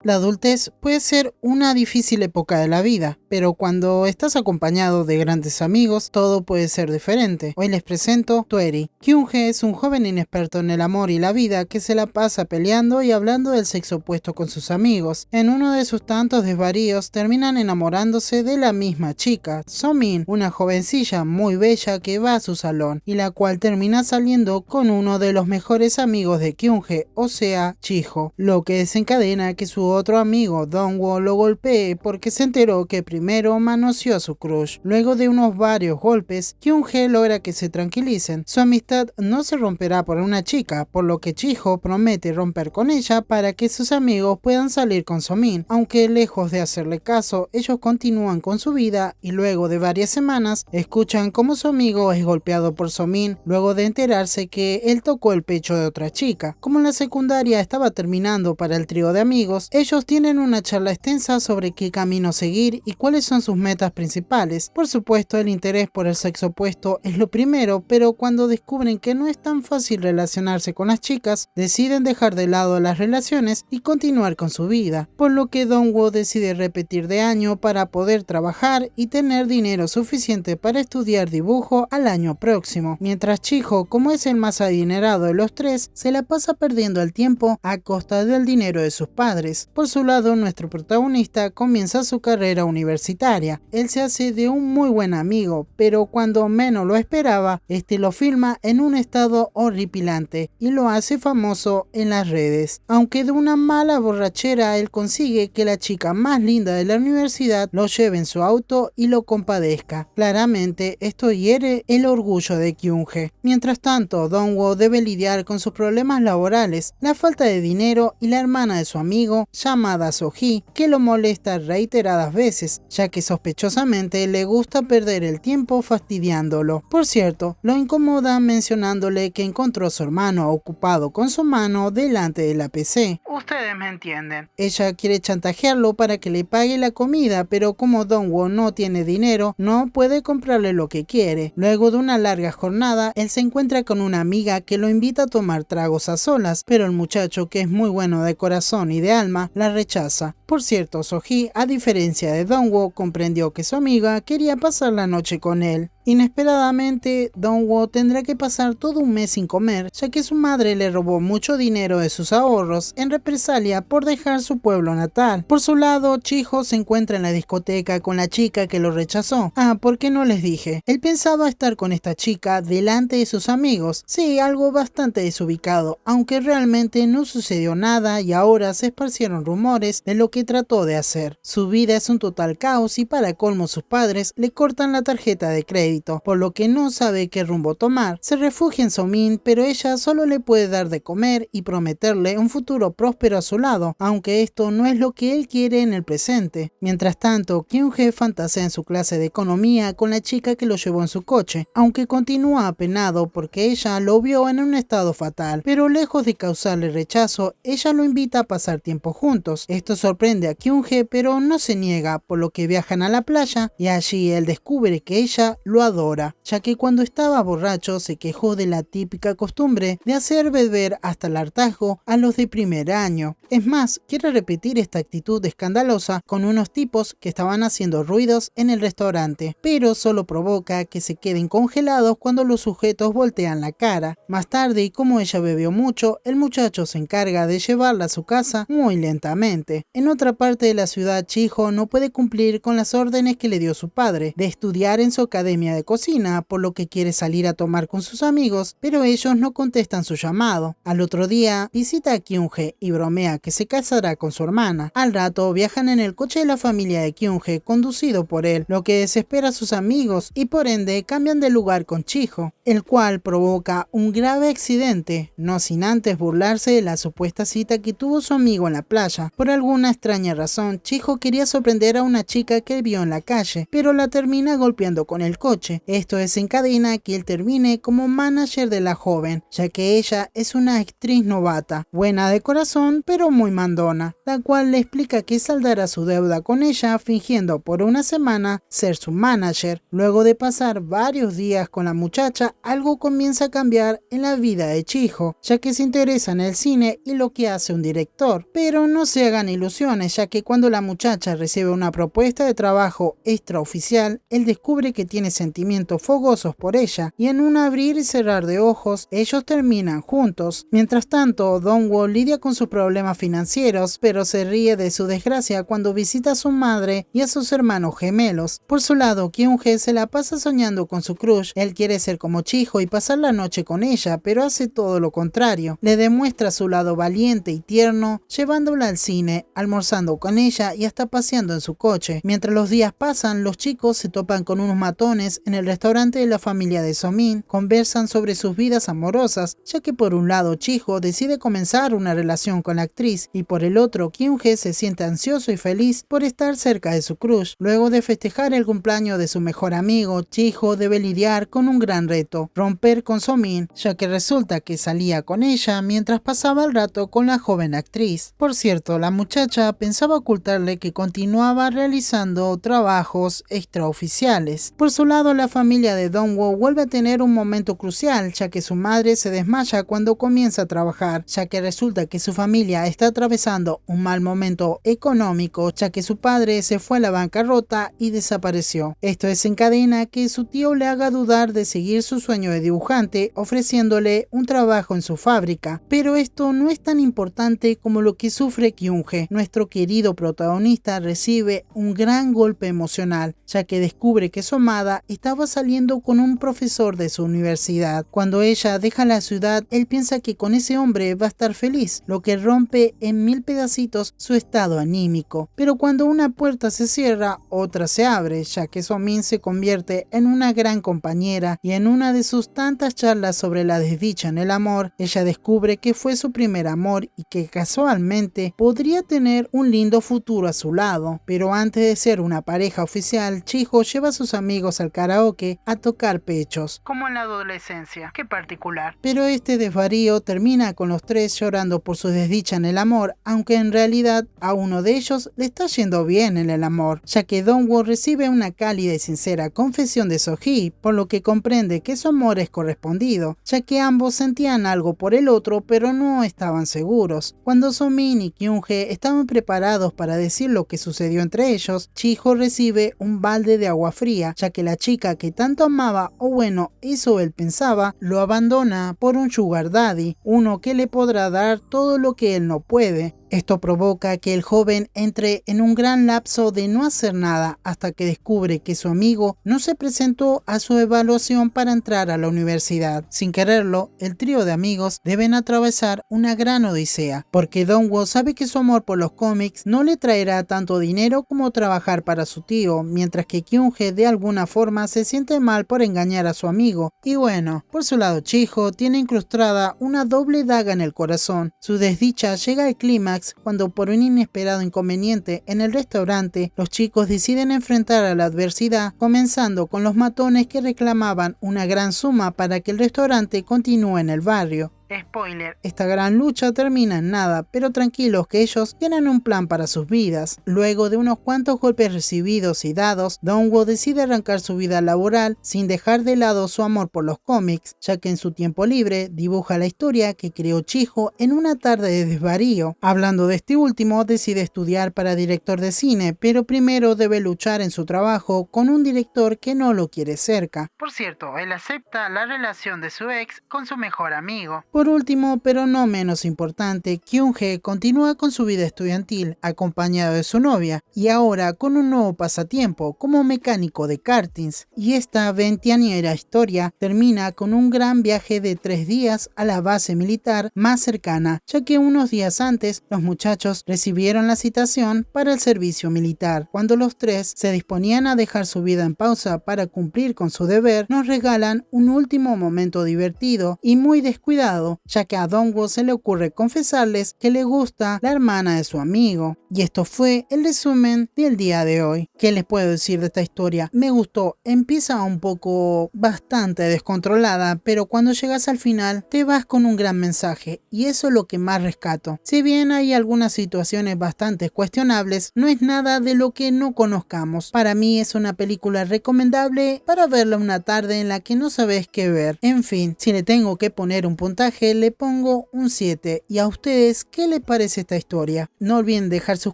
La adultez puede ser una difícil época de la vida, pero cuando estás acompañado de grandes amigos, todo puede ser diferente. Hoy les presento Tueri. Kyunhee es un joven inexperto en el amor y la vida que se la pasa peleando y hablando del sexo opuesto con sus amigos. En uno de sus tantos desvaríos, terminan enamorándose de la misma chica, Somin, una jovencilla muy bella que va a su salón, y la cual termina saliendo con uno de los mejores amigos de Kyunhee, o sea, Chiho, lo que desencadena que su otro amigo Dongwoo lo golpee porque se enteró que primero manoseó a su crush. Luego de unos varios golpes, Kyunhee logra que se tranquilicen. Su amistad no se romperá por una chica, por lo que Chiho promete romper con ella para que sus amigos puedan salir con Somin. Aunque lejos de hacerle caso, ellos continúan con su vida y luego de varias semanas escuchan cómo su amigo es golpeado por Somin luego de enterarse que él tocó el pecho de otra chica. Como en la secundaria estaba terminando para el trío de amigos, ellos tienen una charla extensa sobre qué camino seguir y cuáles son sus metas principales. Por supuesto, el interés por el sexo opuesto es lo primero, pero cuando descubren que no es tan fácil relacionarse con las chicas, deciden dejar de lado las relaciones y continuar con su vida, por lo que Dongwoo decide repetir de año para poder trabajar y tener dinero suficiente para estudiar dibujo al año próximo, mientras Chiho, como es el más adinerado de los tres, se la pasa perdiendo el tiempo a costa del dinero de sus padres. Por su lado, nuestro protagonista comienza su carrera universitaria. Él se hace de un muy buen amigo, pero cuando menos lo esperaba, este lo filma en un estado horripilante y lo hace famoso en las redes. Aunque de una mala borrachera, él consigue que la chica más linda de la universidad lo lleve en su auto y lo compadezca. Claramente, esto hiere el orgullo de Kyunhee. Mientras tanto, Dongwoo debe lidiar con sus problemas laborales, la falta de dinero y la hermana de su amigo, llamada Sohee, que lo molesta reiteradas veces, ya que sospechosamente le gusta perder el tiempo fastidiándolo. Por cierto, lo incomoda mencionándole que encontró a su hermano ocupado con su mano delante de la PC. Ustedes me entienden. Ella quiere chantajearlo para que le pague la comida, pero como Dongwoo no tiene dinero, no puede comprarle lo que quiere. Luego de una larga jornada, él se encuentra con una amiga que lo invita a tomar tragos a solas, pero el muchacho, que es muy bueno de corazón y de alma, la rechaza. Por cierto, Sohee, a diferencia de Dongwoo, comprendió que su amiga quería pasar la noche con él. Inesperadamente, Dongwoo tendrá que pasar todo un mes sin comer, ya que su madre le robó mucho dinero de sus ahorros en represalia por dejar su pueblo natal. Por su lado, Chiho se encuentra en la discoteca con la chica que lo rechazó. ¿Por qué no les dije? Él pensaba estar con esta chica delante de sus amigos. Sí, algo bastante desubicado, aunque realmente no sucedió nada y ahora se esparcieron rumores de lo que trató de hacer. Su vida es un total caos y para colmo sus padres le cortan la tarjeta de crédito, por lo que no sabe qué rumbo tomar. Se refugia en Somin, pero ella solo le puede dar de comer y prometerle un futuro próspero a su lado, aunque esto no es lo que él quiere en el presente. Mientras tanto, Kyunhee fantasea en su clase de economía con la chica que lo llevó en su coche, aunque continúa apenado porque ella lo vio en un estado fatal, pero lejos de causarle rechazo, ella lo invita a pasar tiempo juntos. Esto sorprende a Kyunhee, pero no se niega, por lo que viajan a la playa y allí él descubre que ella lo adora, ya que cuando estaba borracho se quejó de la típica costumbre de hacer beber hasta el hartazgo a los de primer año. Es más, quiere repetir esta actitud escandalosa con unos tipos que estaban haciendo ruidos en el restaurante, pero solo provoca que se queden congelados cuando los sujetos voltean la cara. Más tarde, y como ella bebió mucho, el muchacho se encarga de llevarla a su casa muy lentamente. En otra parte de la ciudad, Chiho no puede cumplir con las órdenes que le dio su padre de estudiar en su academia de cocina, por lo que quiere salir a tomar con sus amigos, pero ellos no contestan su llamado. Al otro día, visita a Kyunhee y bromea que se casará con su hermana. Al rato, viajan en el coche de la familia de Kyunhee, conducido por él, lo que desespera a sus amigos y por ende cambian de lugar con Chiho, el cual provoca un grave accidente, no sin antes burlarse de la supuesta cita que tuvo su amigo en la playa. Por alguna extraña extraña razón, Chiho quería sorprender a una chica que vio en la calle, pero la termina golpeando con el coche. Esto desencadena que él termine como manager de la joven, ya que ella es una actriz novata, buena de corazón pero muy mandona, la cual le explica que saldará su deuda con ella fingiendo por una semana ser su manager. Luego de pasar varios días con la muchacha, algo comienza a cambiar en la vida de Chiho, ya que se interesa en el cine y lo que hace un director. Pero no se hagan ilusiones, ya que cuando la muchacha recibe una propuesta de trabajo extraoficial, él descubre que tiene sentimientos fogosos por ella, y en un abrir y cerrar de ojos, ellos terminan juntos. Mientras tanto, Dongwoo lidia con sus problemas financieros, pero se ríe de su desgracia cuando visita a su madre y a sus hermanos gemelos. Por su lado, Kyung-hee se la pasa soñando con su crush. Él quiere ser como Chiho y pasar la noche con ella, pero hace todo lo contrario. Le demuestra su lado valiente y tierno, llevándola al cine, almorzando con ella y hasta paseando en su coche. Mientras los días pasan, los chicos se topan con unos matones en el restaurante de la familia de So-min, conversan sobre sus vidas amorosas, ya que por un lado Chiho decide comenzar una relación con la actriz y por el otro Kyung-hee se siente ansioso y feliz por estar cerca de su crush. Luego de festejar el cumpleaños de su mejor amigo, Chiho debe lidiar con un gran reto, romper con So-min, ya que resulta que salía con ella mientras pasaba el rato con la joven actriz. Por cierto, la muchacha pensaba ocultarle que continuaba realizando trabajos extraoficiales. Por su lado, la familia de Dongwoo vuelve a tener un momento crucial, ya que su madre se desmaya cuando comienza a trabajar, ya que resulta que su familia está atravesando un mal momento económico, ya que su padre se fue a la bancarrota y desapareció. Esto desencadena que su tío le haga dudar de seguir su sueño de dibujante, ofreciéndole un trabajo en su fábrica. Pero esto no es tan importante como lo que sufre Kyung-hee. Nuestro querido protagonista recibe un gran golpe emocional, ya que descubre que su amada estaba saliendo con un profesor de su universidad. Cuando ella deja la ciudad, él piensa que con ese hombre va a estar feliz, lo que rompe en 1000 pedacitos su estado anímico. Pero cuando una puerta se cierra, otra se abre, ya que So-min se convierte en una gran compañera y en una de sus tantas charlas sobre la desdicha en el amor, ella descubre que fue su primer amor y que casualmente podría tener un lindo futuro a su lado. Pero antes de ser una pareja oficial, Chiho lleva a sus amigos al karaoke a tocar pechos. Como en la adolescencia, qué particular. Pero este desvarío termina con los tres llorando por su desdicha en el amor, aunque en realidad a uno de ellos le está yendo bien en el amor, ya que Dongwoo recibe una cálida y sincera confesión de So-hee, por lo que comprende que su amor es correspondido, ya que ambos sentían algo por el otro pero no estaban seguros. Cuando So-min y Kyung-hee estaban preparados para decir lo que sucedió entre ellos, Chiho recibe un balde de agua fría, ya que la chica que tanto amaba, o bueno, eso él pensaba, lo abandona por un sugar daddy, uno que le podrá dar todo lo que él no puede. Esto provoca que el joven entre en un gran lapso de no hacer nada hasta que descubre que su amigo no se presentó a su evaluación para entrar a la universidad. Sin quererlo, el trío de amigos deben atravesar una gran odisea, porque Dongwoo sabe que su amor por los cómics no le traerá tanto dinero como trabajar para su tío, mientras que Kyung-hee de alguna forma se siente mal por engañar a su amigo. Y bueno, por su lado Chiho tiene incrustada una doble daga en el corazón. Su desdicha llega al clímax cuando por un inesperado inconveniente en el restaurante, los chicos deciden enfrentar a la adversidad, comenzando con los matones que reclamaban una gran suma para que el restaurante continúe en el barrio. Spoiler, esta gran lucha termina en nada, pero tranquilos que ellos tienen un plan para sus vidas. Luego de unos cuantos golpes recibidos y dados, Dongwoo decide arrancar su vida laboral sin dejar de lado su amor por los cómics, ya que en su tiempo libre dibuja la historia que creó Chiho en una tarde de desvarío. Hablando de este último, decide estudiar para director de cine, pero primero debe luchar en su trabajo con un director que no lo quiere cerca. Por cierto, él acepta la relación de su ex con su mejor amigo. Por último, pero no menos importante, Kyung-hee continúa con su vida estudiantil acompañado de su novia y ahora con un nuevo pasatiempo como mecánico de kartings, y esta veinteañera historia termina con un gran viaje de 3 días a la base militar más cercana, ya que unos días antes los muchachos recibieron la citación para el servicio militar. Cuando los tres se disponían a dejar su vida en pausa para cumplir con su deber, nos regalan un último momento divertido y muy descuidado pasado, ya que a Dongwoo se le ocurre confesarles que le gusta la hermana de su amigo. Y esto fue el resumen del día de hoy. ¿Qué les puedo decir de esta historia? Me gustó, empieza un poco bastante descontrolada, pero cuando llegas al final te vas con un gran mensaje, y eso es lo que más rescato. Si bien hay algunas situaciones bastante cuestionables, no es nada de lo que no conozcamos. Para mí es una película recomendable para verla una tarde en la que no sabes qué ver. En fin, si le tengo que poner un puntaje, le pongo un 7. ¿Y a ustedes qué les parece esta historia? No olviden dejar sus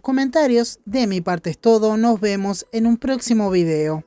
comentarios. De mi parte es todo, nos vemos en un próximo video.